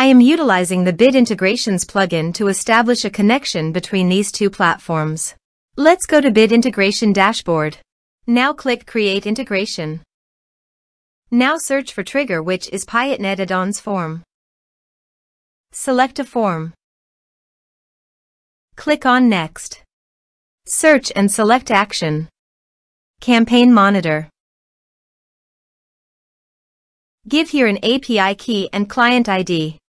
I am utilizing the Bid Integrations plugin to establish a connection between these two platforms. Let's go to Bid Integration Dashboard. Now click Create Integration. Now search for trigger, which is Piotnet Addons form. Select a form. Click on Next. Search and select Action. Campaign Monitor. Give here an API key and client ID.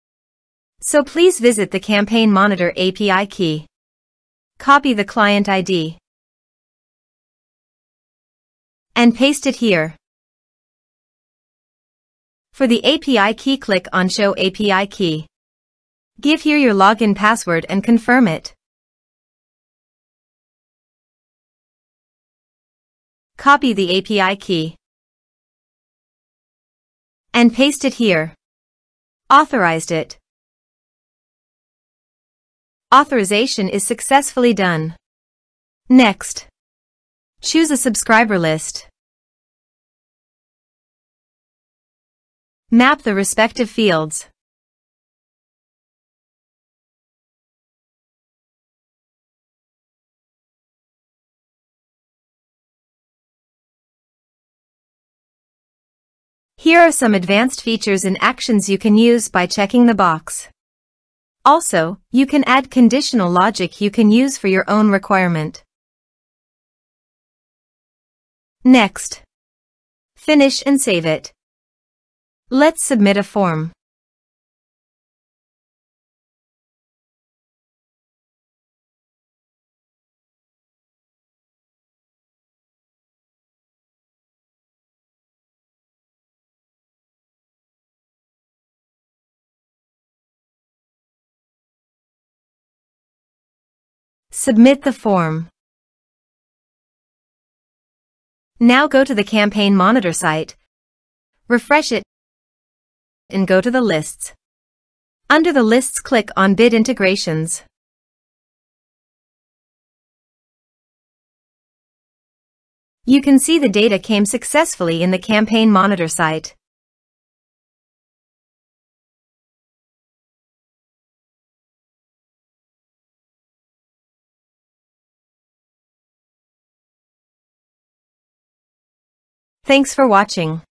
So please visit the Campaign Monitor API key. Copy the client ID and paste it here. For the API key, click on Show API Key. Give here your login password and confirm it. Copy the API key and paste it here. Authorized it. Authorization is successfully done. Next, choose a subscriber list. Map the respective fields. Here are some advanced features and actions you can use by checking the box. Also, you can add conditional logic you can use for your own requirement. Next, finish and save it. Let's submit a form. Submit the form. Now go to the Campaign Monitor site, refresh it, and go to the lists. Under the lists, click on Bid Integrations. You can see the data came successfully in the Campaign Monitor site. Thanks for watching.